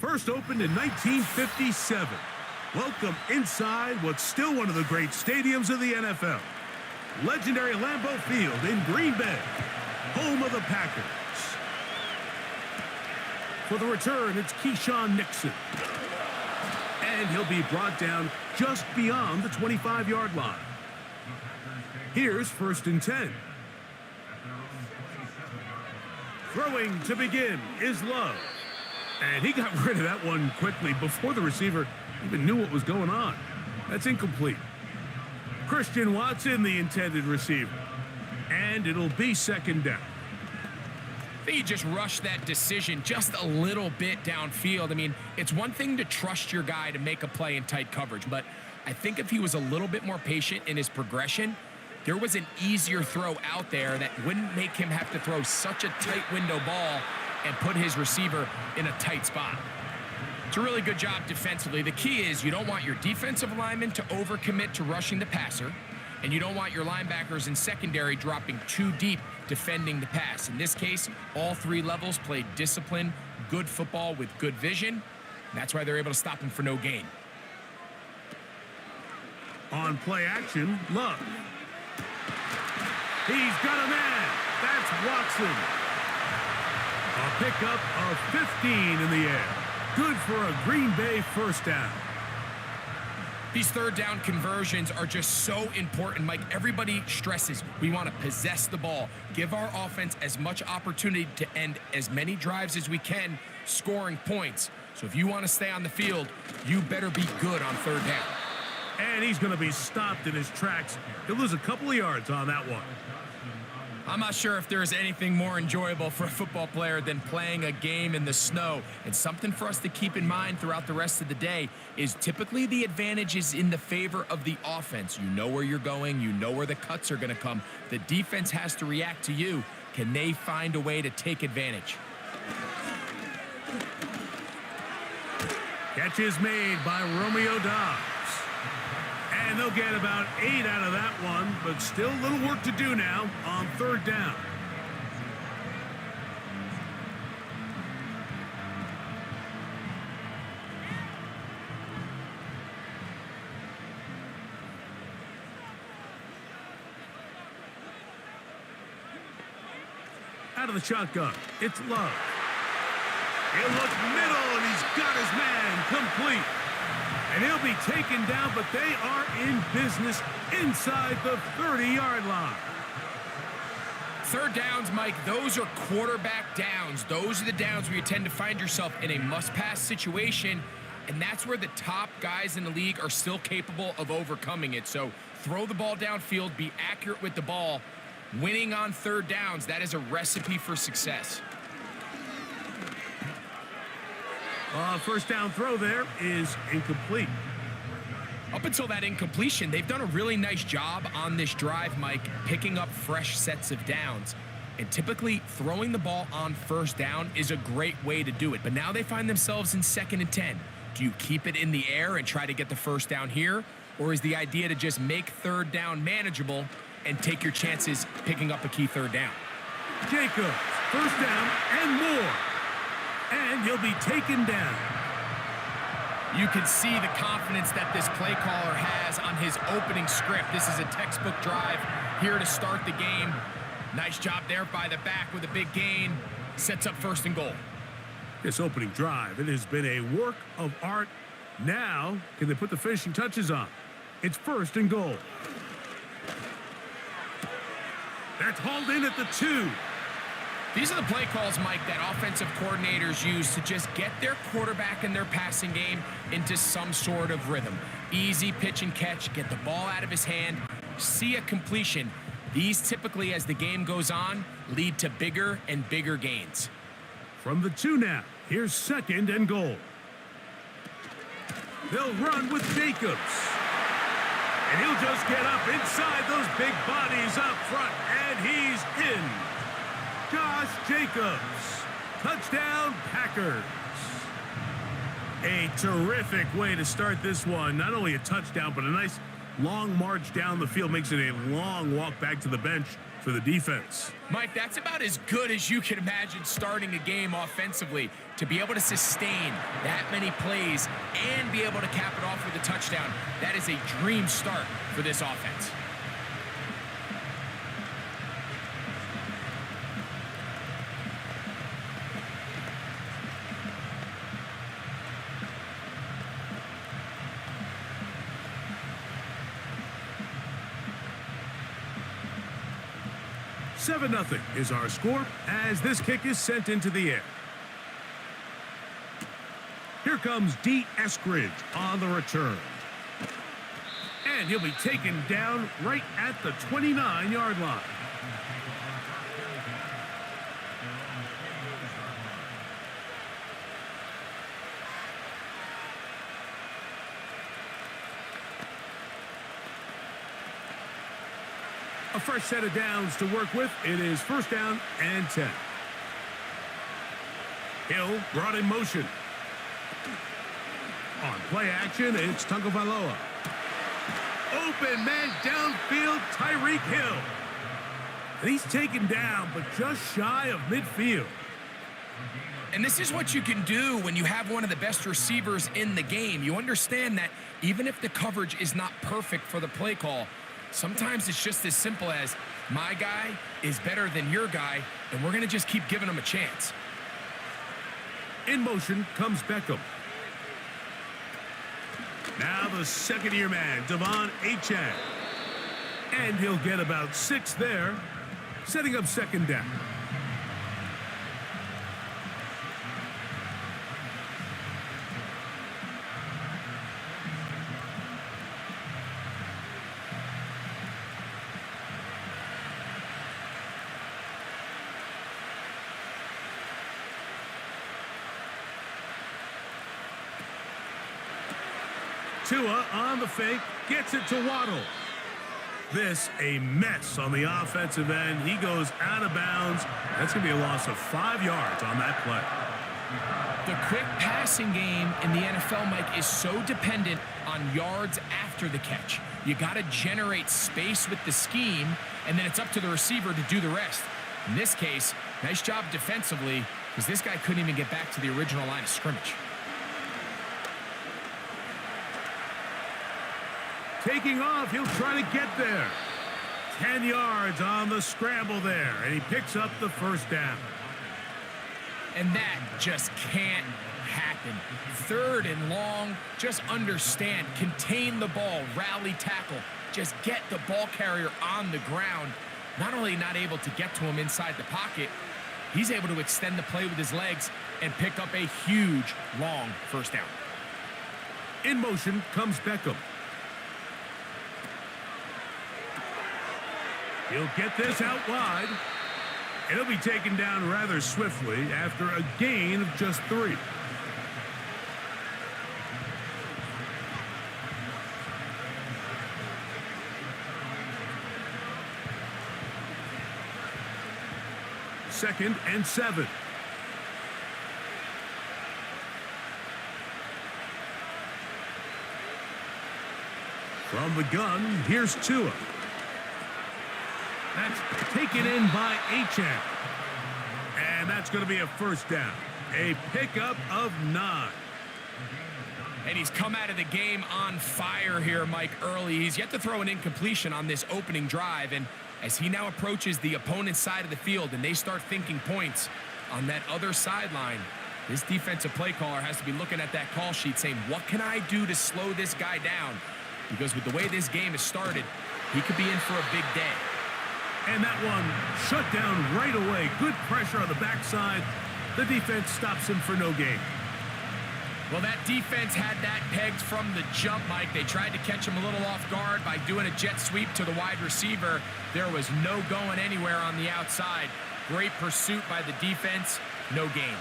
First opened in 1957. Welcome inside what's still one of the great stadiums of the NFL. Legendary Lambeau Field in Green Bay, home of the Packers. For the return, it's Keyshawn Nixon. And he'll be brought down just beyond the 25-yard line. Here's 1st and 10. Throwing to begin is Love. And he got rid of that one quickly before the receiver even knew what was going on. That's incomplete. Christian Watson, the intended receiver. And it'll be 2nd down. I think he just rushed that decision just a little bit downfield. I mean, it's one thing to trust your guy to make a play in tight coverage, but I think if he was a little bit more patient in his progression, there was an easier throw out there that wouldn't make him have to throw such a tight window ball and put his receiver in a tight spot. It's a really good job defensively. The key is you don't want your defensive linemen to overcommit to rushing the passer, and you don't want your linebackers in secondary dropping too deep defending the pass. In this case, all 3 levels played disciplined, good football with good vision. That's why they're able to stop him for no gain. On play action, Love. He's got a man. That's Watson. A pickup of 15 in the air. Good for a Green Bay 1st down. These 3rd down conversions are just so important, Mike. Everybody stresses we want to possess the ball, give our offense as much opportunity to end as many drives as we can, scoring points. So if you want to stay on the field, you better be good on 3rd down. And he's going to be stopped in his tracks. He'll lose a couple of yards on that one. I'm not sure if there's anything more enjoyable for a football player than playing a game in the snow. And something for us to keep in mind throughout the rest of the day is typically the advantage is in the favor of the offense. You know where you're going. You know where the cuts are going to come. The defense has to react to you. Can they find a way to take advantage? Catch is made by Romeo Doubs. And they'll get about 8 out of that one, but still a little work to do now on 3rd down. Out of the shotgun, it's Love. He'll look middle, and he's got his man complete. And he'll be taken down, but they are in business inside the 30-yard line. 3rd downs, Mike, those are quarterback downs. Those are the downs where you tend to find yourself in a must-pass situation, and that's where the top guys in the league are still capable of overcoming it. So throw the ball downfield, be accurate with the ball. Winning on 3rd downs, that is a recipe for success. 1st down throw there is incomplete. Up until that incompletion, they've done a really nice job on this drive, Mike, picking up fresh sets of downs. And typically, throwing the ball on 1st down is a great way to do it. But now they find themselves in 2nd and 10. Do you keep it in the air and try to get the 1st down here? Or is the idea to just make 3rd down manageable and take your chances picking up a key 3rd down? Jacobs, 1st down and more. And he'll be taken down. You can see the confidence that this play caller has on his opening script. This is a textbook drive here to start the game. Nice job there by the back with a big gain. Sets up 1st and goal. This opening drive, it has been a work of art. Now, can they put the finishing touches on? It's 1st and goal. That's hauled in at the 2. These are the play calls, Mike, that offensive coordinators use to just get their quarterback and their passing game into some sort of rhythm. Easy pitch and catch, get the ball out of his hand, see a completion. These typically, as the game goes on, lead to bigger and bigger gains. From the 2 now, here's 2nd and goal. They'll run with Jacobs. And he'll just get up inside those big bodies up front, and he's in. Josh Jacobs, touchdown Packers. A terrific way to start this one. Not only a touchdown, but a nice long march down the field. Makes it a long walk back to the bench for the defense. Mike, that's about as good as you can imagine starting a game offensively. To be able to sustain that many plays and be able to cap it off with a touchdown, that is a dream start for this offense. Seven 0 is our score as this kick is sent into the air. Here comes D. Eskridge on the return. And he'll be taken down right at the 29-yard line. A fresh set of downs to work with. It is first down and 10. Hill brought in motion. On play action, it's Tagovailoa. Open man downfield, Tyreek Hill. And he's taken down, but just shy of midfield. And this is what you can do when you have one of the best receivers in the game. You understand that even if the coverage is not perfect for the play call, sometimes it's just as simple as my guy is better than your guy, and we're going to just keep giving him a chance. In motion comes Beckham. Now the second-year man, Devon Achane. And he'll get about 6 there, setting up second down. Tua on the fake, gets it to Waddle. This a mess on the offensive end. He goes out of bounds. That's going to be a loss of 5 yards on that play. The quick passing game in the NFL, Mike, is so dependent on yards after the catch. You got to generate space with the scheme, and then it's up to the receiver to do the rest. In this case, nice job defensively, because this guy couldn't even get back to the original line of scrimmage. Taking off, he'll try to get there. 10 yards on the scramble there, and he picks up the first down. And that just can't happen. Third and long, just understand, contain the ball, rally tackle, just get the ball carrier on the ground. Not only not able to get to him inside the pocket, he's able to extend the play with his legs and pick up a huge, long first down. In motion comes Beckham. He'll get this out wide. It'll be taken down rather swiftly after a gain of just 3. Second and 7. From the gun, here's Tua. That's taken in by Achane. And that's going to be a first down. A pickup of 9. And he's come out of the game on fire here, Mike, early. He's yet to throw an incompletion on this opening drive. And as he now approaches the opponent's side of the field and they start thinking points on that other sideline, this defensive play caller has to be looking at that call sheet saying, what can I do to slow this guy down? Because with the way this game has started, he could be in for a big day. And that one shut down right away. Good pressure on the backside. The defense stops him for no gain. Well, that defense had that pegged from the jump, Mike. They tried to catch him a little off guard by doing a jet sweep to the wide receiver. There was no going anywhere on the outside. Great pursuit by the defense. No gain.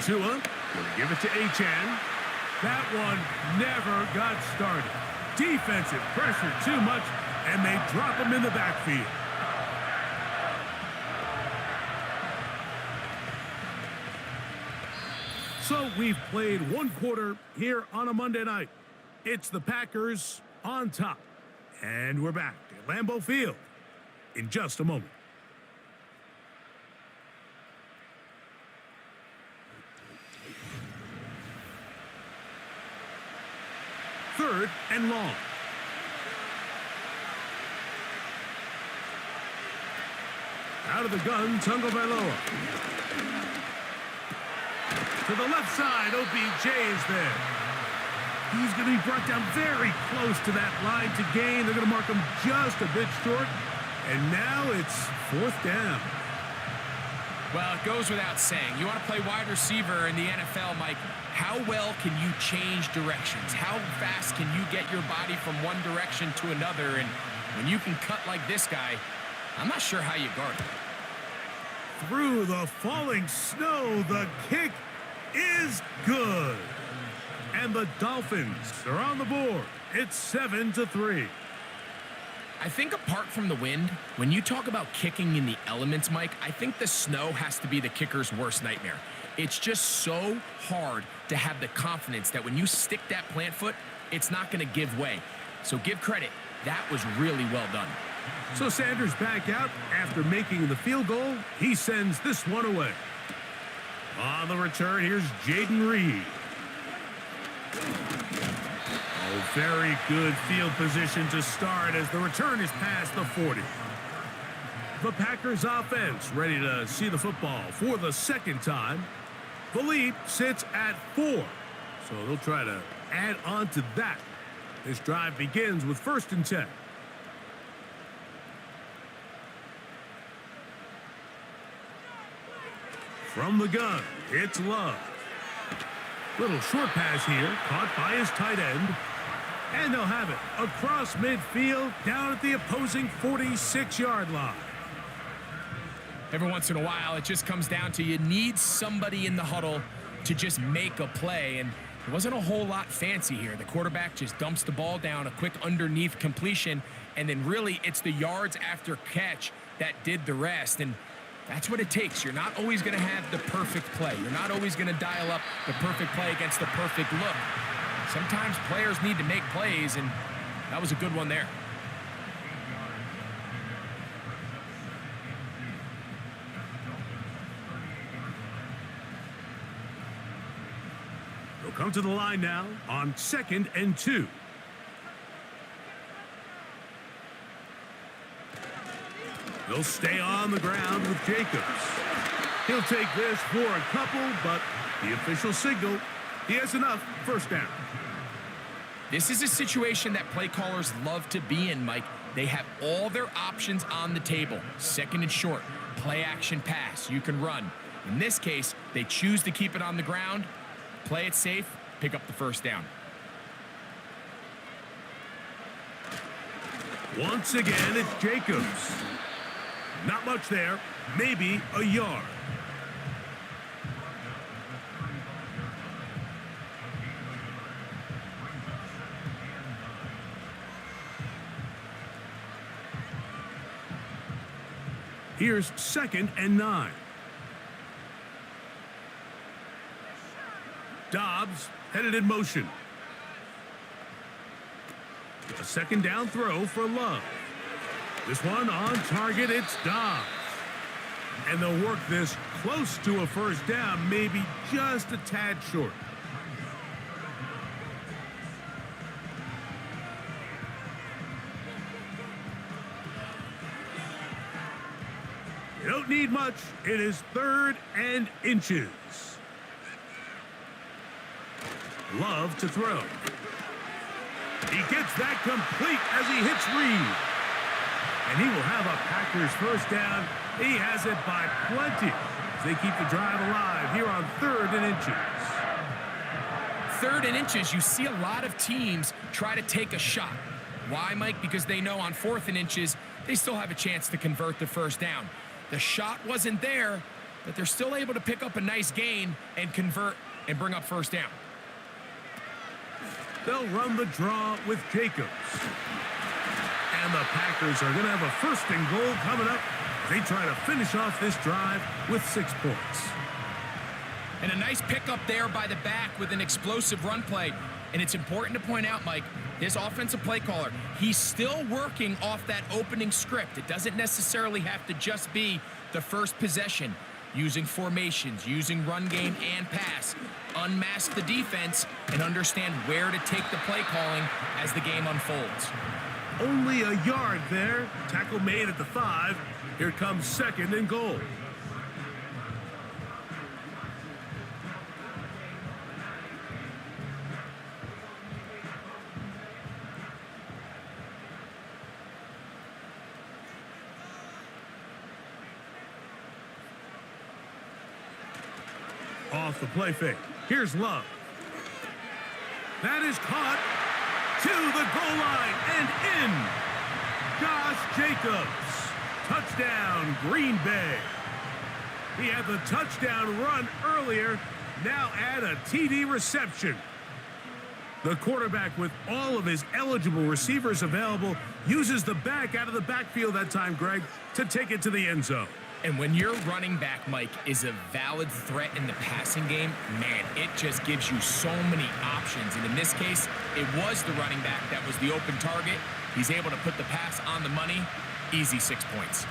Tua will give it to Achane. That one never got started. Defensive pressure too much, and they drop him in the backfield. So we've played one quarter here on a Monday night. It's the Packers on top. And we're back at Lambeau Field in just a moment. Third and long. Out of the gun, Tagovailoa. To the left side, OBJ is there. He's going to be brought down very close to that line to gain. They're going to mark him just a bit short. And now it's fourth down. Well, it goes without saying. You want to play wide receiver in the NFL, Mike. How well can you change directions? How fast can you get your body from one direction to another? And when you can cut like this guy, I'm not sure how you guard it. Through the falling snow, the kick is good. And the Dolphins are on the board. It's 7-3. I think apart from the wind, when you talk about kicking in the elements, Mike, I think the snow has to be the kicker's worst nightmare. It's just so hard to have the confidence that when you stick that plant foot, it's not going to give way. So give credit. That was really well done. So Sanders back out after making the field goal. He sends this one away. On the return, here's Jaden Reed. Oh, very good field position to start as the return is past the 40. The Packers offense ready to see the football for the second time. The lead sits at 4, so they'll try to add on to that. This drive begins with 1st and 10. From the gun, it's Love. Little short pass here, caught by his tight end. And they'll have it across midfield, down at the opposing 46-yard line. Every once in a while, it just comes down to you need somebody in the huddle to just make a play. And it wasn't a whole lot fancy here. The quarterback just dumps the ball down, a quick underneath completion, and then really it's the yards after catch that did the rest. And that's what it takes. You're not always going to have the perfect play. You're not always going to dial up the perfect play against the perfect look. Sometimes players need to make plays, and that was a good one there. They'll come to the line now on 2nd and 2. They'll stay on the ground with Jacobs. He'll take this for a couple, but the official signal, he has enough. First down. This is a situation that play callers love to be in, Mike. They have all their options on the table. 2nd and short, play action pass, you can run. In this case, they choose to keep it on the ground, play it safe, pick up the first down. Once again, it's Jacobs. Not much there, maybe a yard. Here's 2nd and 9. Dobbs headed in motion. A 2nd down throw for Love. This one on target, it's Dobbs. And they'll work this close to a first down, maybe just a tad short. You don't need much. It is 3rd and inches. Love to throw. He gets that complete as he hits Reed. And he will have a Packers first down. He has it by plenty as they keep the drive alive here on 3rd and inches. 3rd and inches, you see a lot of teams try to take a shot. Why, Mike? Because they know on 4th and inches, they still have a chance to convert the first down. The shot wasn't there, but they're still able to pick up a nice gain and convert and bring up first down. They'll run the draw with Jacobs. And the Packers are going to have a 1st and goal coming up. They try to finish off this drive with 6 points. And a nice pickup there by the back with an explosive run play. And it's important to point out, Mike, this offensive play caller, he's still working off that opening script. It doesn't necessarily have to just be the first possession. Using formations, using run game and pass, unmask the defense, and understand where to take the play calling as the game unfolds. Only a yard there. Tackle made at the 5. Here comes 2nd and goal. Off the play fake. Here's Love. That is caught to the goal line and in. Josh Jacobs. Touchdown, Green Bay. He had the touchdown run earlier. Now add a TD reception. The quarterback, with all of his eligible receivers available, uses the back out of the backfield that time, Greg, to take it to the end zone. And when your running back, Mike, is a valid threat in the passing game, man, it just gives you so many options. And in this case, it was the running back that was the open target. He's able to put the pass on the money. Easy 6 points.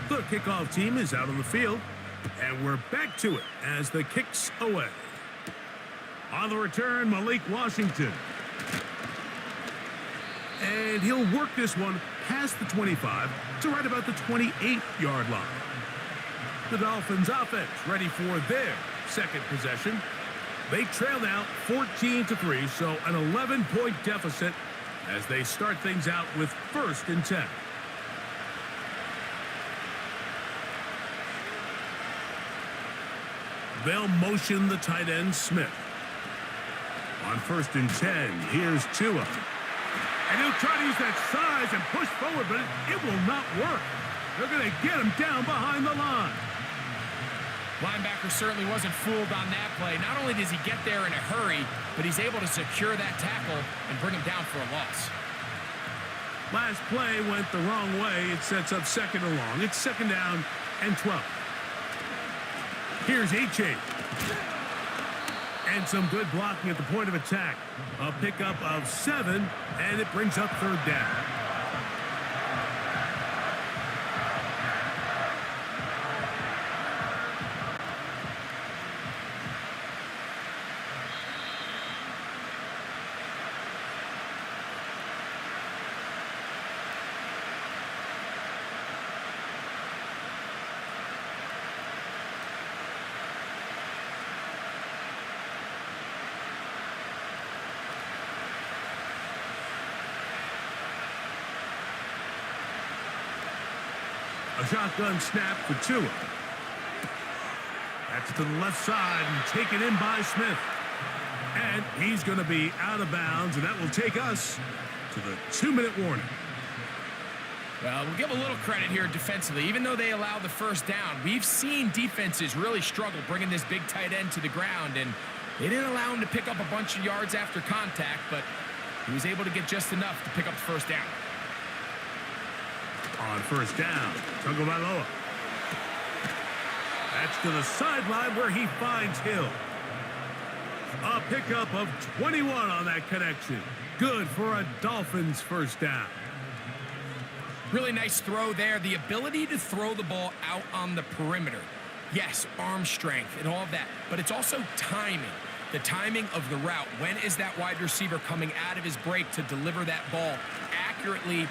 The kickoff team is out on the field, and we're back to it as the kick's away. On the return, Malik Washington. And he'll work this one past the 25 to right about the 28-yard line. The Dolphins offense ready for their second possession. They trail now 14-3, so an 11-point deficit as they start things out with 1st and 10. They'll motion the tight end, Smith. On 1st and 10, here's Tua. And he'll try to use that size and push forward, but it will not work. They're going to get him down behind the line. Linebacker certainly wasn't fooled on that play. Not only does he get there in a hurry, but he's able to secure that tackle and bring him down for a loss. Last play went the wrong way. It sets up 2nd and long. It's 2nd down and 12. Here's H.A. And some good blocking at the point of attack. A pickup of 7, and it brings up 3rd down. A shotgun snap for Tua. That's to the left side and taken in by Smith. And he's going to be out of bounds, and that will take us to the 2-minute warning. Well, we'll give a little credit here defensively. Even though they allow the 1st down, we've seen defenses really struggle bringing this big tight end to the ground, and they didn't allow him to pick up a bunch of yards after contact, but he was able to get just enough to pick up the 1st down. On 1st down, Tagovailoa. That's to the sideline where he finds Hill. A pickup of 21 on that connection. Good for a Dolphins 1st down. Really nice throw there. The ability to throw the ball out on the perimeter. Yes, arm strength and all of that, but it's also timing. The timing of the route. When is that wide receiver coming out of his break to deliver that ball accurately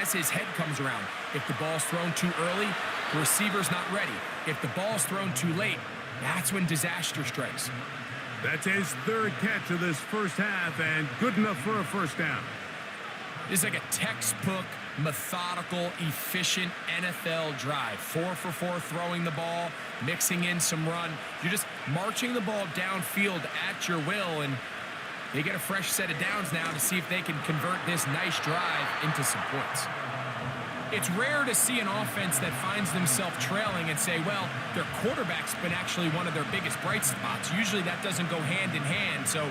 as his head comes around? If the ball's thrown too early, the receiver's not ready. If the ball's thrown too late, that's when disaster strikes. That's his 3rd catch of this 1st half, and good enough for a 1st down. This is like a textbook, methodical, efficient NFL drive. 4 for 4 throwing the ball, mixing in some run. You're just marching the ball downfield at your will, and they get a fresh set of downs now to see if they can convert this nice drive into some points. It's rare to see an offense that finds themselves trailing and say, well, their quarterback's been actually one of their biggest bright spots. Usually that doesn't go hand in hand. So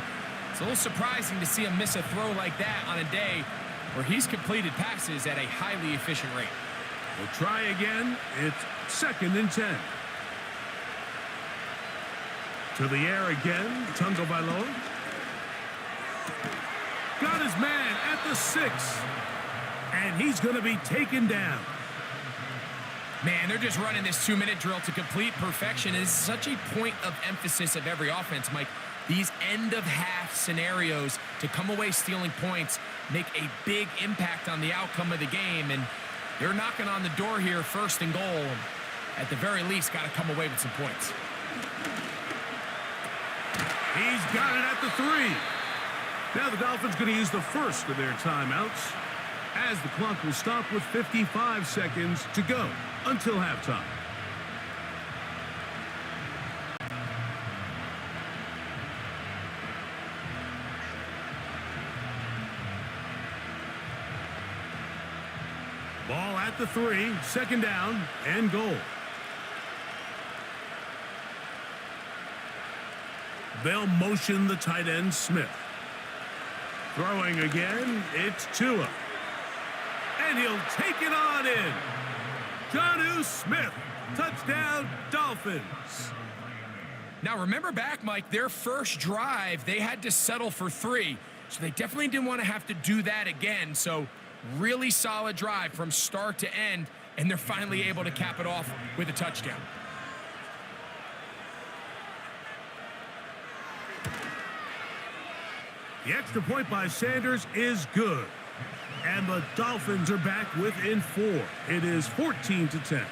It's a little surprising to see him miss a throw like that on a day where he's completed passes at a highly efficient rate. We'll try again. It's 2nd and 10. To the air again. Tagovailoa. Got his man at the 6. And he's going to be taken down. Man, they're just running this 2-minute drill to complete perfection. It's such a point of emphasis of every offense, Mike. These end-of-half scenarios to come away stealing points make a big impact on the outcome of the game, and they're knocking on the door here, 1st and goal. At the very least, got to come away with some points. He's got it at the 3. Now the Dolphins going to use the first of their timeouts, as the clock will stop with 55 seconds to go until halftime. Ball at the 3, 2nd down and goal. They'll motion the tight end Smith. Throwing again, it's Tua. And he'll take it on in. Jonnu Smith, touchdown Dolphins. Now remember back, Mike, their first drive, they had to settle for 3. So they definitely didn't want to have to do that again. So really solid drive from start to end, and they're finally able to cap it off with a touchdown. The extra point by Sanders is good. And the Dolphins are back within 4. It is 14-10.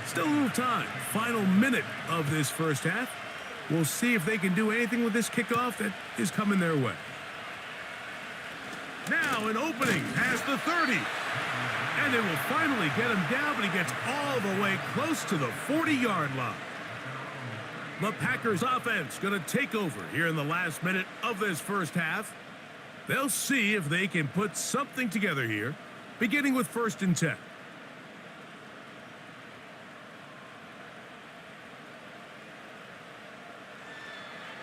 Still a little time. Final minute of this first half. We'll see if they can do anything with this kickoff that is coming their way. Now an opening past the 30. And they will finally get him down, but he gets all the way close to the 40-yard line. The Packers offense going to take over here in the last minute of this first half. They'll see if they can put something together here, beginning with 1st and 10.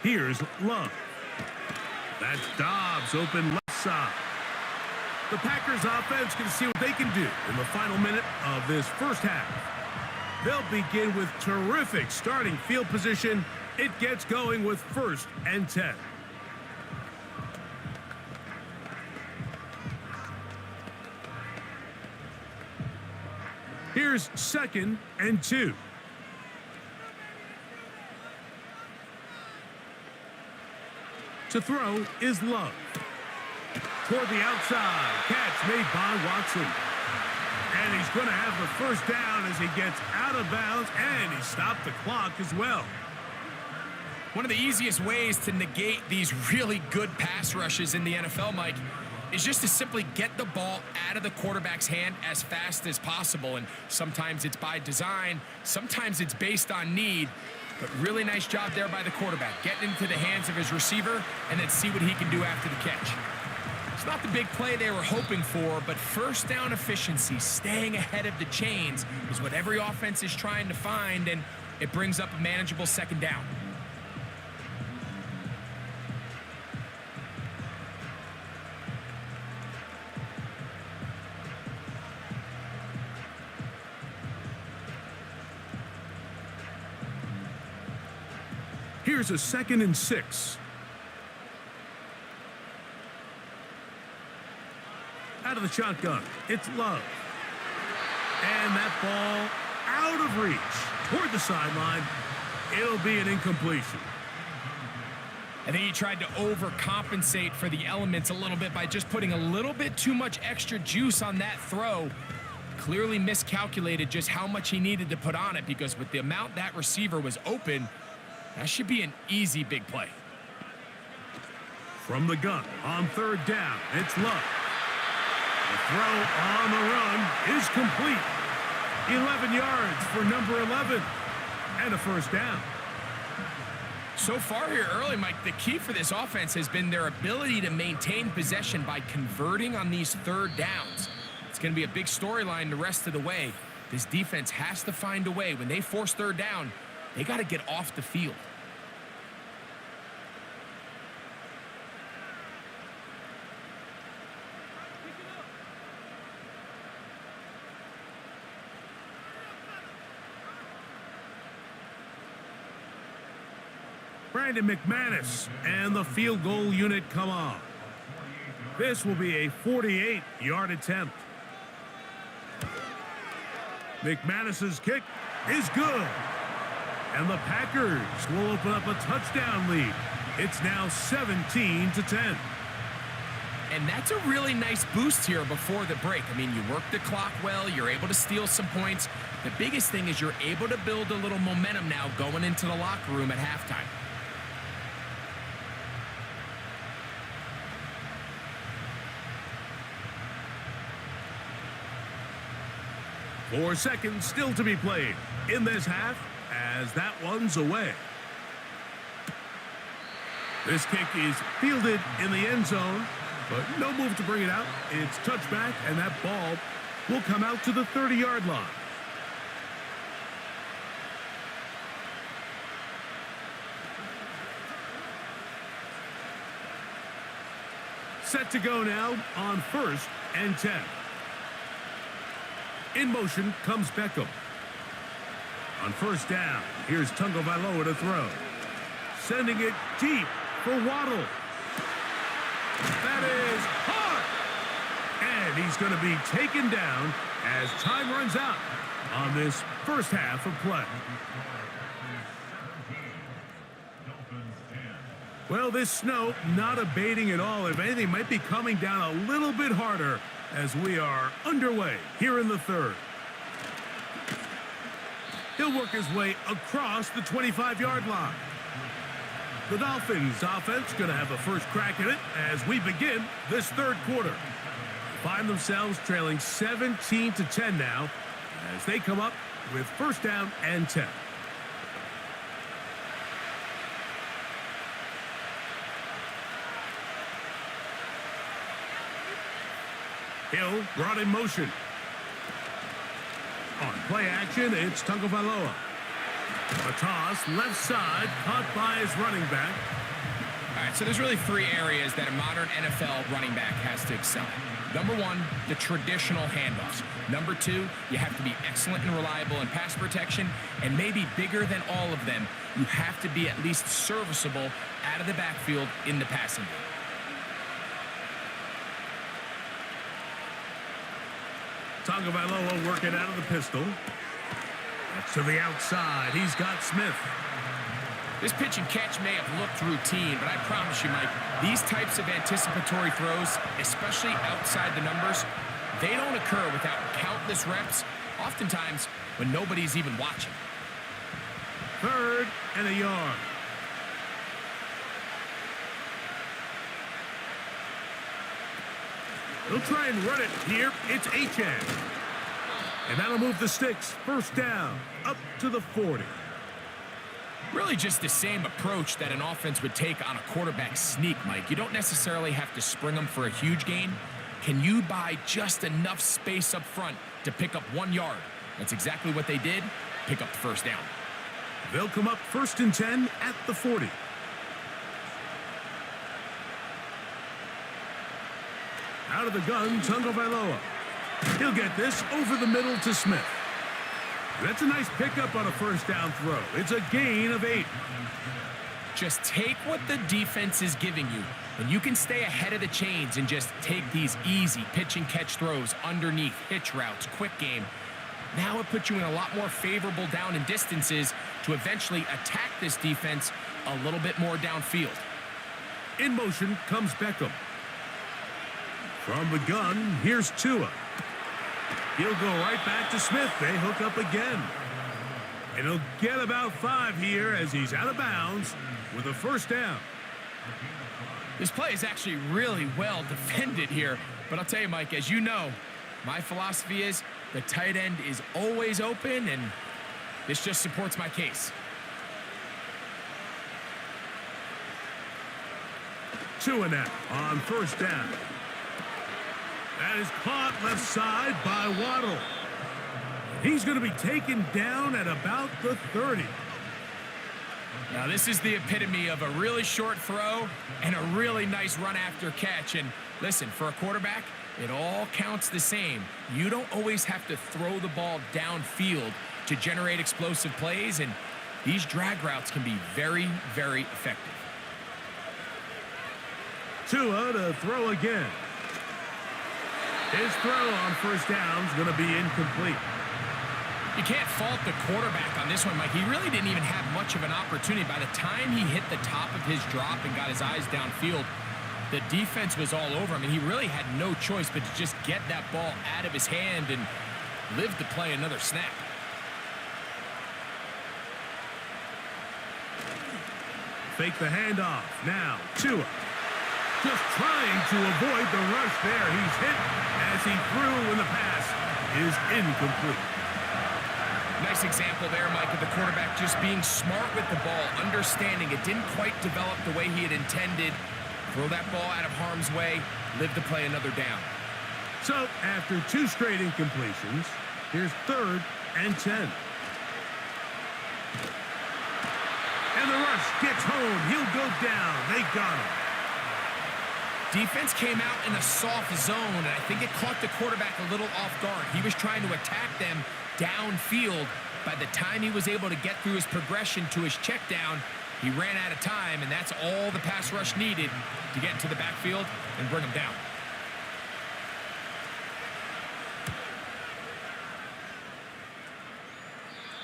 Here's Love. That's Dobbs open left side. The Packers offense can see what they can do in the final minute of this first half. They'll begin with terrific starting field position. It gets going with 1st and 10. Here's 2nd and 2. To throw is Love. Toward the outside. Catch made by Watson. And he's going to have the first down as he gets out of bounds, and he stopped the clock as well. One of the easiest ways to negate these really good pass rushes in the NFL, Mike, is just to simply get the ball out of the quarterback's hand as fast as possible. And sometimes it's by design, sometimes it's based on need. But really nice job there by the quarterback, getting into the hands of his receiver and then see what he can do after the catch. It's not the big play they were hoping for, but first down efficiency, staying ahead of the chains, is what every offense is trying to find, and it brings up a manageable 2nd down. Here's a 2nd and 6. Out of the shotgun, it's Love. And that ball out of reach toward the sideline. It'll be an incompletion. I think he tried to overcompensate for the elements a little bit by just putting a little bit too much extra juice on that throw. Clearly miscalculated just how much he needed to put on it, because with the amount that receiver was open, that should be an easy big play. From the gun on 3rd down, it's Love. The throw on the run is complete. 11 yards for number 11 and a first down. So far here early, Mike, the key for this offense has been their ability to maintain possession by converting on these third downs. It's going to be a big storyline the rest of the way. This defense has to find a way. When they force third down, they got to get off the field. Brandon McManus and the field goal unit come on. This will be a 48-yard attempt. McManus's kick is good. And the Packers will open up a touchdown lead. It's now 17-10. And that's a really nice boost here before the break. I mean, you work the clock well. You're able to steal some points. The biggest thing is you're able to build a little momentum now going into the locker room at halftime. 4 seconds still to be played in this half as that one's away. This kick is fielded in the end zone, but no move to bring it out. It's touchback, and that ball will come out to the 30-yard line. Set to go now on 1st and 10. In motion comes Beckham. On 1st down, here's Tagovailoa to throw. Sending it deep for Waddle. That is hard. And he's going to be taken down as time runs out on this first half of play. Well, this snow not abating at all. If anything, might be coming down a little bit harder as we are underway here in the third. He'll work his way across the 25-yard line. The Dolphins offense going to have the first crack at it as we begin this third quarter. Find themselves trailing 17-10 now as they come up with 1st down and 10. Hill brought in motion. On play action, it's Tagovailoa. A toss, left side, caught by his running back. All right, so there's really 3 areas that a modern NFL running back has to excel in. Number 1, the traditional handoffs. Number 2, you have to be excellent and reliable in pass protection. And maybe bigger than all of them, you have to be at least serviceable out of the backfield in the passing game. Tagovailoa working out of the pistol. That's to the outside. He's got Smith. This pitch and catch may have looked routine, but I promise you, Mike, these types of anticipatory throws, especially outside the numbers, they don't occur without countless reps, oftentimes when nobody's even watching. 3rd and a yard. They'll try and run it here. It's Achane. And that'll move the sticks. 1st down, up to the 40. Really just the same approach that an offense would take on a quarterback sneak, Mike. You don't necessarily have to spring them for a huge gain. Can you buy just enough space up front to pick up 1 yard? That's exactly what they did. Pick up the 1st down. They'll come up 1st and 10 at the 40. Out of the gun, Tagovailoa. He'll get this over the middle to Smith. That's a nice pickup on a 1st down throw. It's a gain of 8. Just take what the defense is giving you, and you can stay ahead of the chains and just take these easy pitch and catch throws underneath, hitch routes, quick game. Now it puts you in a lot more favorable down and distances to eventually attack this defense a little bit more downfield. In motion comes Beckham. From the gun, here's Tua. He'll go right back to Smith. They hook up again. And he'll get about 5 here as he's out of bounds with a 1st down. This play is actually really well defended here. But I'll tell you, Mike, as you know, my philosophy is the tight end is always open, and this just supports my case. Two and out on first down. That is caught left side by Waddle. He's going to be taken down at about the 30. Now, this is the epitome of a really short throw and a really nice run after catch. And listen, for a quarterback, it all counts the same. You don't always have to throw the ball downfield to generate explosive plays, and these drag routes can be very, very effective. Tua to throw again. His throw on first down is going to be incomplete. You can't fault the quarterback on this one, Mike. He really didn't even have much of an opportunity. By the time he hit the top of his drop and got his eyes downfield, the defense was all over him, and he really had no choice but to just get that ball out of his hand and live to play another snap. Fake the handoff. Now, Tua. Just trying to avoid the rush there. He's hit as he threw when the pass is incomplete. Nice example there, Mike, of the quarterback just being smart with the ball, understanding it didn't quite develop the way he had intended. Throw that ball out of harm's way, live to play another down. So, after two straight incompletions, here's 3rd and 10. And the rush gets home. He'll go down. They got him. Defense came out in a soft zone, and I think it caught the quarterback a little off guard. He was trying to attack them downfield. By the time he was able to get through his progression to his check down, he ran out of time, and that's all the pass rush needed to get into the backfield and bring him down.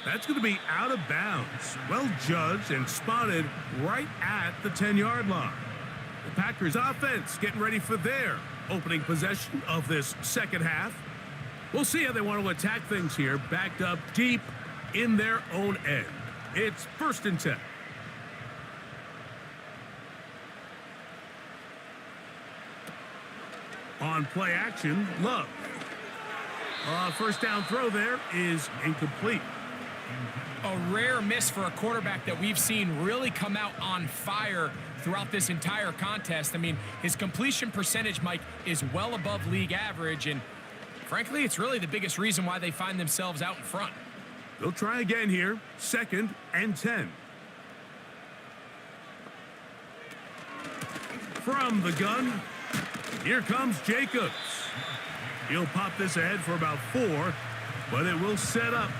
That's going to be out of bounds. Well judged and spotted right at the 10-yard line. The Packers offense getting ready for their opening possession of this second half. We'll see how they want to attack things here, backed up deep in their own end. It's 1st and 10. On play action, Love. First down throw there is incomplete. A rare miss for a quarterback that we've seen really come out on fire throughout this entire contest. I mean, his completion percentage, Mike, is well above league average, and frankly, it's really the biggest reason why they find themselves out in front. They'll try again here, 2nd and 10. From the gun, here comes Jacobs. He'll pop this ahead for about 4, but it will set up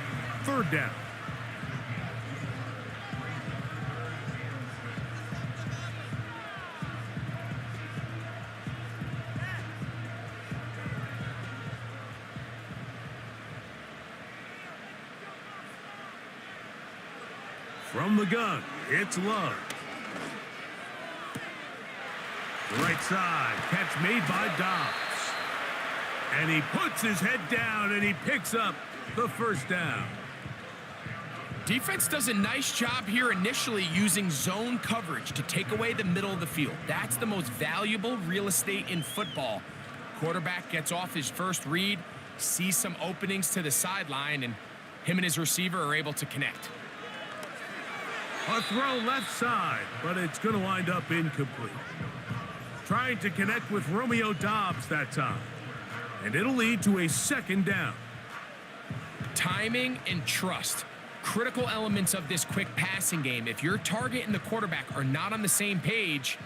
3rd down. From the gun, it's Love. The right side, catch made by Dobbs. And he puts his head down and he picks up the 1st down. Defense does a nice job here initially using zone coverage to take away the middle of the field. That's the most valuable real estate in football. Quarterback gets off his first read, sees some openings to the sideline, and him and his receiver are able to connect. A throw left side, but it's going to wind up incomplete. Trying to connect with Romeo Dobbs that time. And it'll lead to a 2nd down. Timing and trust. Critical elements of this quick passing game. If your target and the quarterback are not on the same page,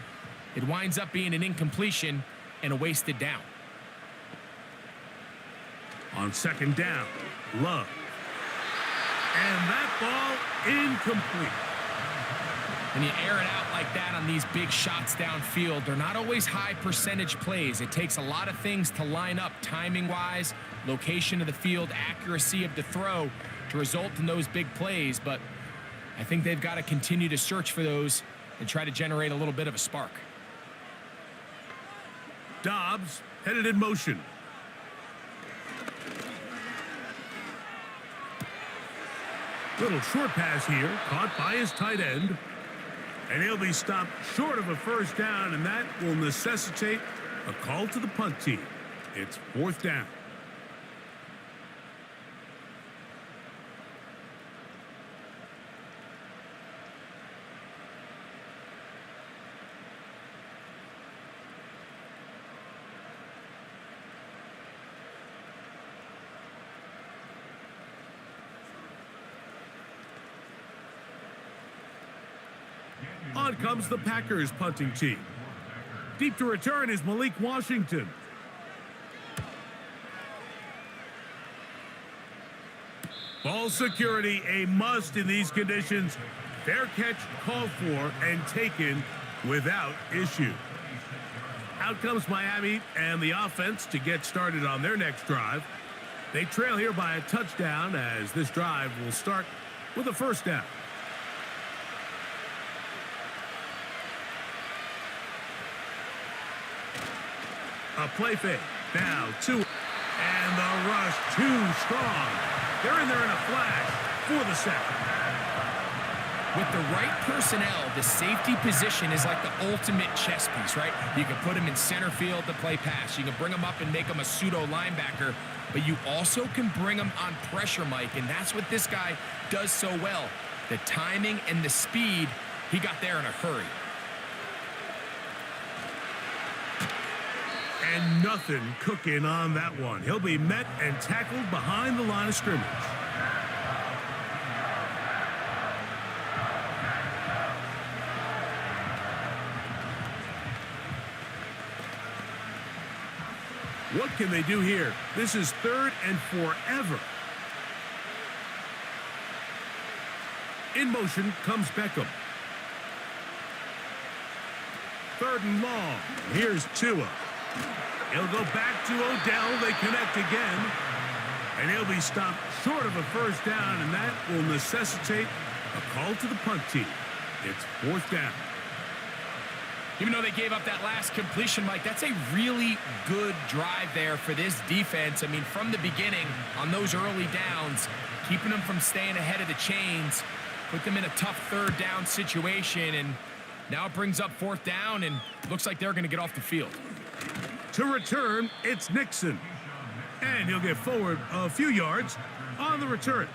it winds up being an incompletion and a wasted down. On 2nd down, Love. And that ball incomplete. When you air it out like that on these big shots downfield, they're not always high percentage plays. It takes a lot of things to line up timing-wise, location of the field, accuracy of the throw to result in those big plays. But I think they've got to continue to search for those and try to generate a little bit of a spark. Dobbs headed in motion. Little short pass here, caught by his tight end. And he'll be stopped short of a 1st down, and that will necessitate a call to the punt team. It's 4th down. On comes the Packers punting team. Deep to return is Malik Washington. Ball security, a must in these conditions. Fair catch called for and taken without issue. Out comes Miami and the offense to get started on their next drive. They trail here by a touchdown as this drive will start with a first down. A play fake. Now two. And the rush too strong. They're in there in a flash for the sack. With the right personnel, the safety position is like the ultimate chess piece, right? You can put him in center field to play pass. You can bring him up and make him a pseudo linebacker, but you also can bring him on pressure, Mike, and that's what this guy does so well. The timing and the speed, he got there in a hurry. And nothing cooking on that one. He'll be met and tackled behind the line of scrimmage. What can they do here? This is 3rd and forever. In motion comes Beckham. 3rd and long. Here's Tua. He'll go back to Odell. They connect again. And he'll be stopped short of a first down, and that will necessitate a call to the punt team. It's 4th down. Even though they gave up that last completion, Mike, that's a really good drive there for this defense. I mean, from the beginning, on those early downs, keeping them from staying ahead of the chains, put them in a tough 3rd down situation, and now it brings up 4th down, and looks like they're going to get off the field. To return, it's Nixon. And he'll get forward a few yards on the return.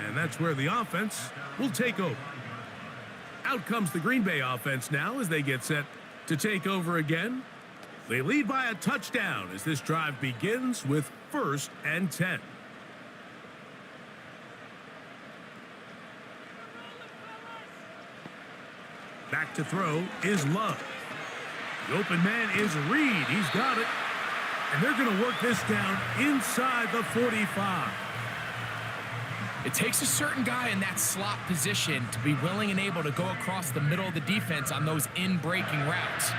And that's where the offense will take over. Out comes the Green Bay offense now as they get set to take over again. They lead by a touchdown as this drive begins with 1st and 10. Back to throw is Love. The open man is Reed. He's got it. And they're going to work this down inside the 45. It takes a certain guy in that slot position to be willing and able to go across the middle of the defense on those in-breaking routes.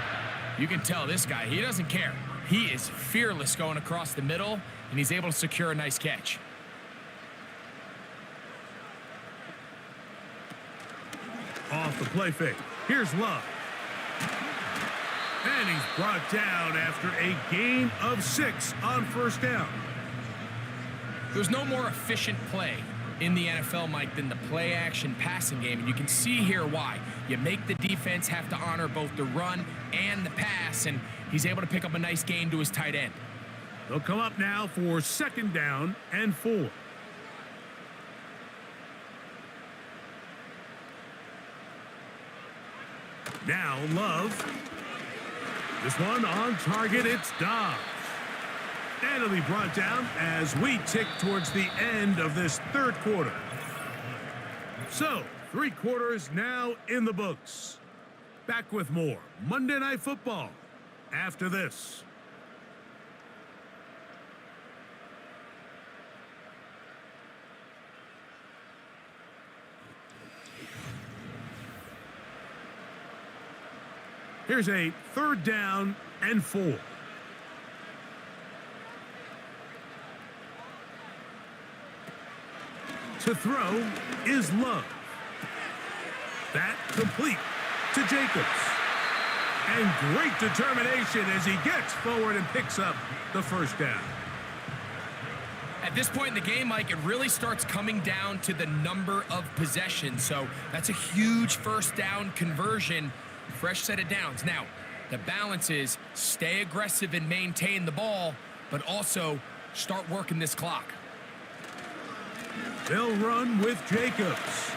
You can tell this guy, he doesn't care. He is fearless going across the middle, and he's able to secure a nice catch. Off the play fake. Here's Love. And he's brought down after a gain of 6 on 1st down. There's no more efficient play in the NFL, Mike, than the play-action passing game, and you can see here why. You make the defense have to honor both the run and the pass, and he's able to pick up a nice gain to his tight end. They'll come up now for 2nd down and 4. Now Love. This one on target, it's Dobbs. And it'll be brought down as we tick towards the end of this 3rd quarter. So, 3 quarters now in the books. Back with more Monday Night Football after this. Here's a 3rd down and 4. To throw is Love. That complete to Jacobs. And great determination as he gets forward and picks up the 1st down. At this point in the game, Mike, it really starts coming down to the number of possessions. So that's a huge 1st down conversion. Fresh set of downs. Now, the balance is stay aggressive and maintain the ball, but also start working this clock. They'll run with Jacobs.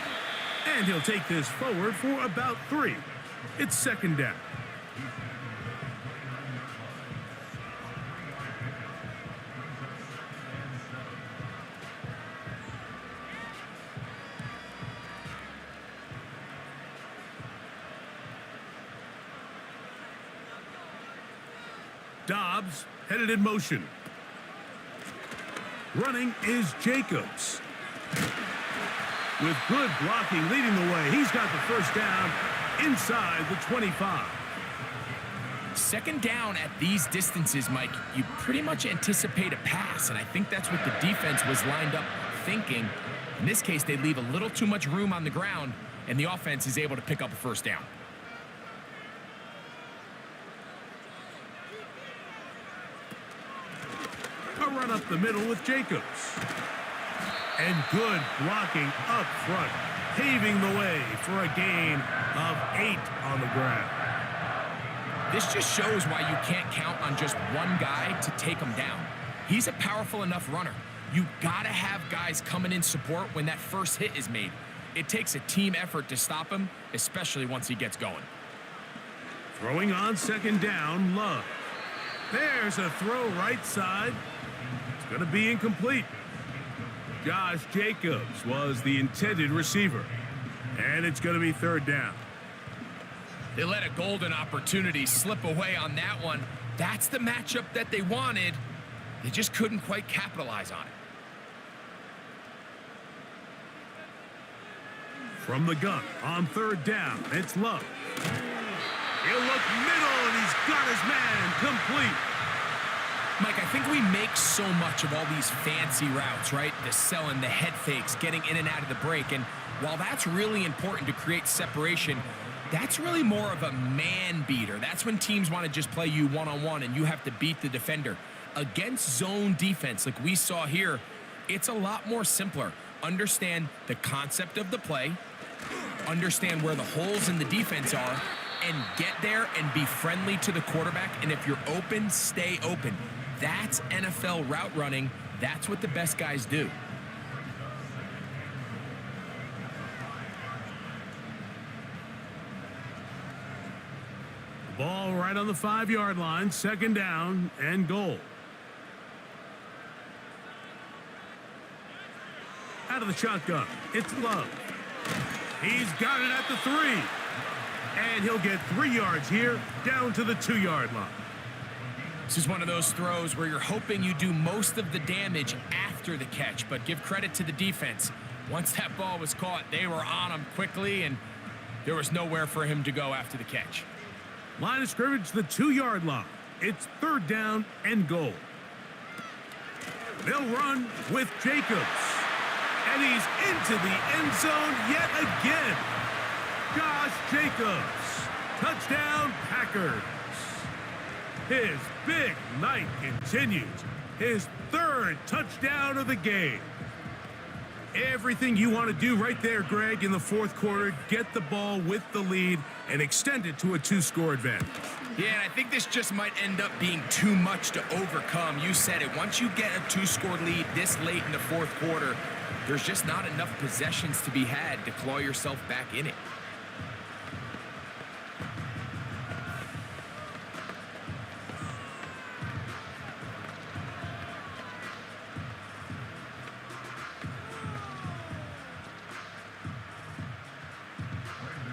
And he'll take this forward for about 3. It's 2nd down. Dobbs headed in motion. Running is Jacobs. With good blocking leading the way, he's got the first down inside the 25. Second down at these distances, Mike, you pretty much anticipate a pass, and I think that's what the defense was lined up thinking. In this case, they leave a little too much room on the ground, and the offense is able to pick up a first down. A run up the middle with Jacobs. And good blocking up front, paving the way for a gain of 8 on the ground. This just shows why you can't count on just one guy to take him down. He's a powerful enough runner. You gotta have guys coming in support when that first hit is made. It takes a team effort to stop him, especially once he gets going. Throwing on second down, Love. There's a throw right side. It's gonna be incomplete. Josh Jacobs was the intended receiver. And it's gonna be third down. They let a golden opportunity slip away on that one. That's the matchup that they wanted. They just couldn't quite capitalize on it. From the gun on third down, it's Love. He'll look middle, and he's got his man complete. Mike, I think we make so much of all these fancy routes, right? The selling, the head fakes, getting in and out of the break. And while that's really important to create separation, that's really more of a man beater. That's when teams want to just play you one-on-one and you have to beat the defender. Against zone defense, like we saw here, it's a lot more simpler. Understand the concept of the play, understand where the holes in the defense are, and get there and be friendly to the quarterback. And if you're open, stay open. That's NFL route running. That's what the best guys do. Ball right on the 5-yard line, second down and goal. Out of the shotgun, it's Love. He's got it at the 3. And he'll get 3 yards here, down to the 2-yard line. This is one of those throws where you're hoping you do most of the damage after the catch, but give credit to the defense. Once that ball was caught, they were on him quickly, and there was nowhere for him to go after the catch. Line of scrimmage, the 2-yard line. It's third down and goal. They'll run with Jacobs. And he's into the end zone yet again. Josh Jacobs. Touchdown, Packers. His big night continues. His third touchdown of the game. Everything you want to do right there, Greg, in the fourth quarter. Get the ball with the lead and extend it to a 2-score advantage. Yeah, and I think this just might end up being too much to overcome. You said it. Once you get a 2-score lead this late in the fourth quarter, there's just not enough possessions to be had to claw yourself back in it.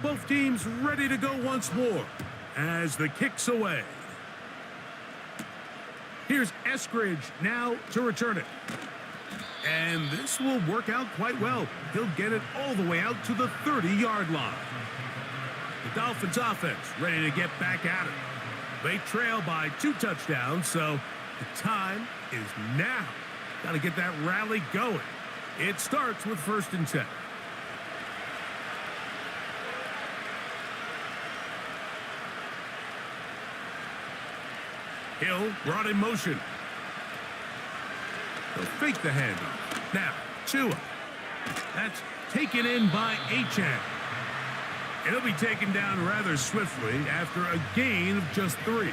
Both teams ready to go once more as the kick's away. Here's Eskridge now to return it. And this will work out quite well. He'll get it all the way out to the 30-yard line. The Dolphins offense ready to get back at it. They trail by 2 touchdowns, so the time is now. Got to get that rally going. It starts with 1st and 10. Hill brought in motion. They'll fake the handoff. Now, Tua. That's taken in by Achane. It'll be taken down rather swiftly after a gain of just 3.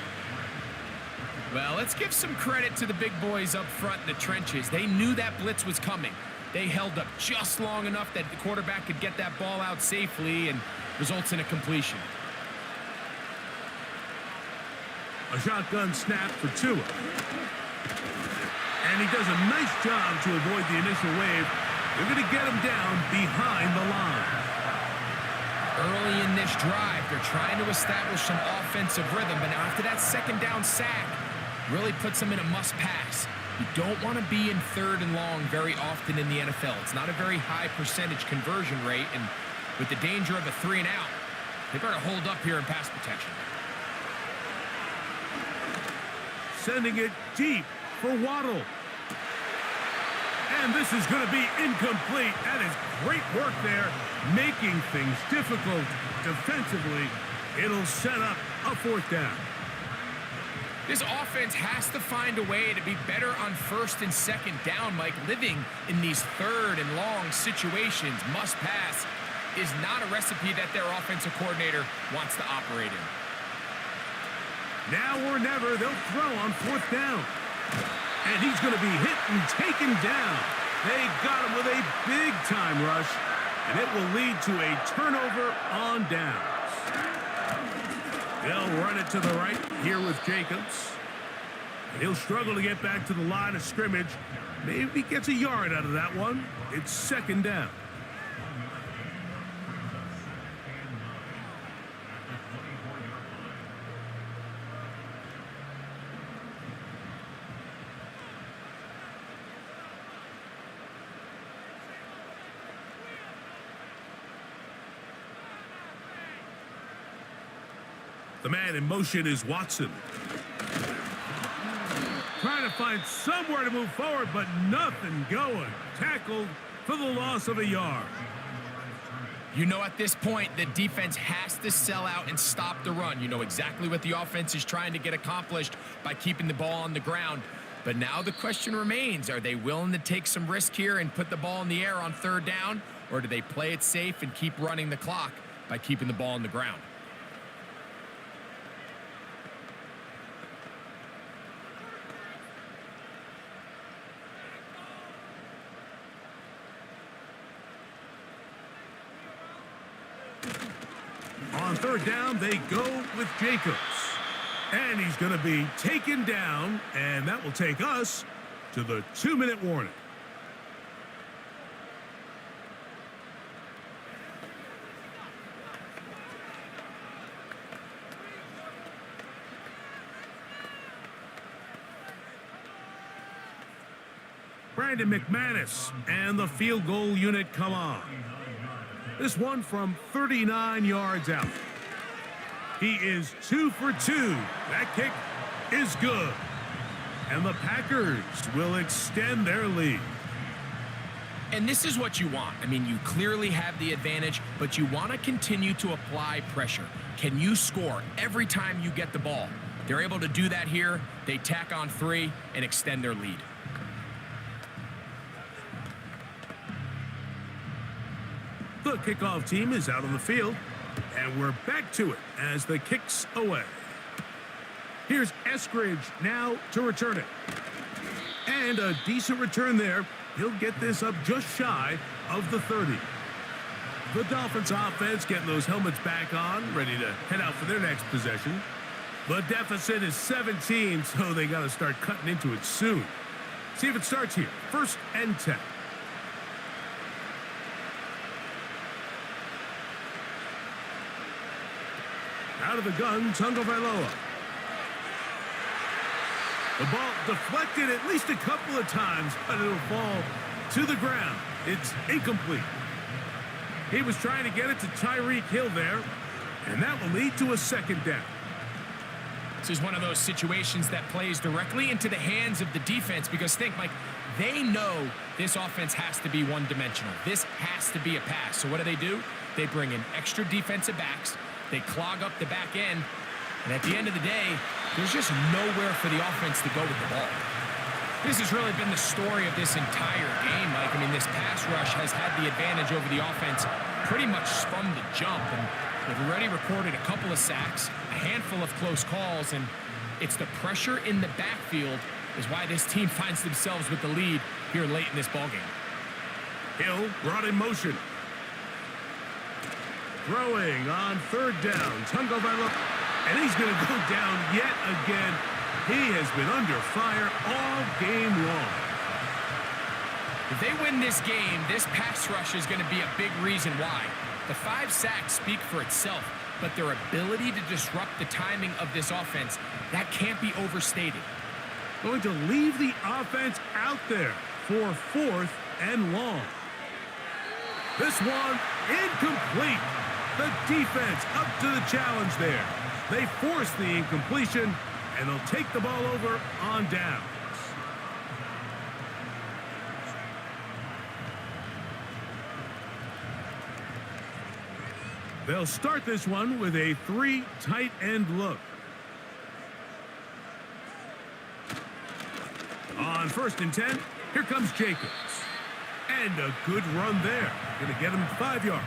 Well, let's give some credit to the big boys up front in the trenches. They knew that blitz was coming. They held up just long enough that the quarterback could get that ball out safely and results in a completion. A shotgun snap for Tua. And he does a nice job to avoid the initial wave. They're going to get him down behind the line. Early in this drive, they're trying to establish some offensive rhythm, but now after that second down sack, really puts them in a must-pass. You don't want to be in 3rd and long very often in the NFL. It's not a very high percentage conversion rate, and with the danger of a 3-and-out, they better hold up here in pass protection. Sending it deep for Waddle. And this is going to be incomplete. That is great work there, making things difficult defensively. It'll set up a 4th down. This offense has to find a way to be better on 1st and 2nd down, Mike. Living in these 3rd and long situations, must pass, is not a recipe that their offensive coordinator wants to operate in. Now or never, they'll throw on 4th down. And he's going to be hit and taken down. They got him with a big-time rush, and it will lead to a turnover on downs. They'll run it to the right here with Jacobs. He'll struggle to get back to the line of scrimmage. Maybe gets a yard out of that one. It's 2nd down. The man in motion is Watson. Trying to find somewhere to move forward, but nothing going. Tackled for the loss of a yard. You know, at this point, the defense has to sell out and stop the run. You know exactly what the offense is trying to get accomplished by keeping the ball on the ground. But now the question remains, are they willing to take some risk here and put the ball in the air on 3rd down? Or do they play it safe and keep running the clock by keeping the ball on the ground? On 3rd down, they go with Jacobs. And he's going to be taken down, and that will take us to the 2-minute warning. Brandon McManus and the field goal unit come on. This one from 39 yards out. He is 2 for 2. That kick is good. And the Packers will extend their lead. And this is what you want. I mean, you clearly have the advantage, but you want to continue to apply pressure. Can you score every time you get the ball? They're able to do that here. They tack on 3 and extend their lead. The kickoff team is out on the field, and we're back to it as the kick's away. Here's Eskridge now to return it. And a decent return there. He'll get this up just shy of the 30. The Dolphins offense getting those helmets back on, ready to head out for their next possession. The deficit is 17, so they got to start cutting into it soon. See if it starts here. 1st and 10. Out of the gun, Tagovailoa. The ball deflected at least a couple of times, but it'll fall to the ground. It's incomplete. He was trying to get it to Tyreek Hill there, and that will lead to a 2nd down. This is one of those situations that plays directly into the hands of the defense because think, Mike, they know this offense has to be one-dimensional. This has to be a pass. So what do? They bring in extra defensive backs. They clog up the back end, and at the end of the day, there's just nowhere for the offense to go with the ball. This has really been the story of this entire game, Mike. I mean, this pass rush has had the advantage over the offense pretty much from the jump, and they've already recorded a couple of sacks, a handful of close calls, and it's the pressure in the backfield is why this team finds themselves with the lead here late in this ballgame. Hill brought in motion. Throwing on 3rd down, Tagovailoa, and he's going to go down yet again. He has been under fire all game long. If they win this game, this pass rush is going to be a big reason why. The 5 sacks speak for itself, but their ability to disrupt the timing of this offense, that can't be overstated. Going to leave the offense out there for 4th and long. This one incomplete. The defense up to the challenge there. They force the incompletion, and they'll take the ball over on downs. They'll start this one with a 3 tight end look. On 1st and 10, here comes Jacobs. And a good run there. Going to get him 5 yards.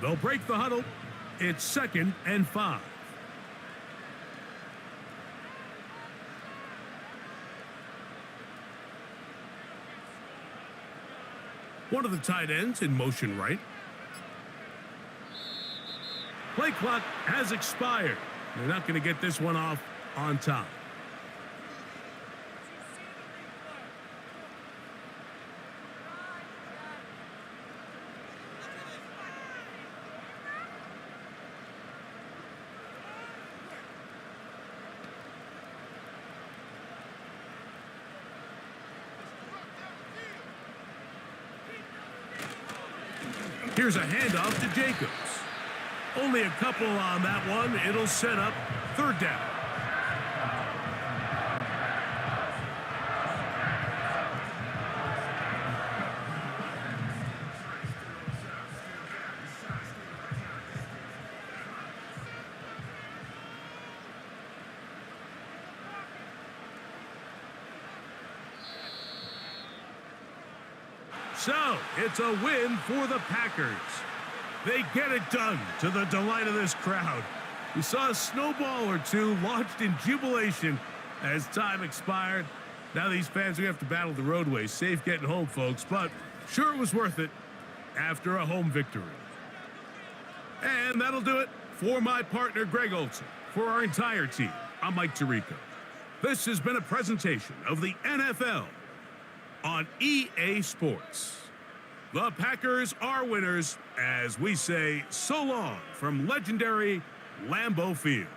They'll break the huddle. It's 2nd and 5. One of the tight ends in motion right. Play clock has expired. They're not going to get this one off on time. Here's a handoff to Jacobs. Only a couple on that one. It'll set up 3rd down. So, it's a win for the Packers. They get it done to the delight of this crowd. We saw a snowball or two launched in jubilation as time expired. Now these fans, we have to battle the roadways. Safe getting home, folks, but sure it was worth it after a home victory. And that'll do it for my partner, Greg Olson. For our entire team, I'm Mike Tirico. This has been a presentation of the NFL on EA Sports. The Packers are winners as we say so long from legendary Lambeau Field.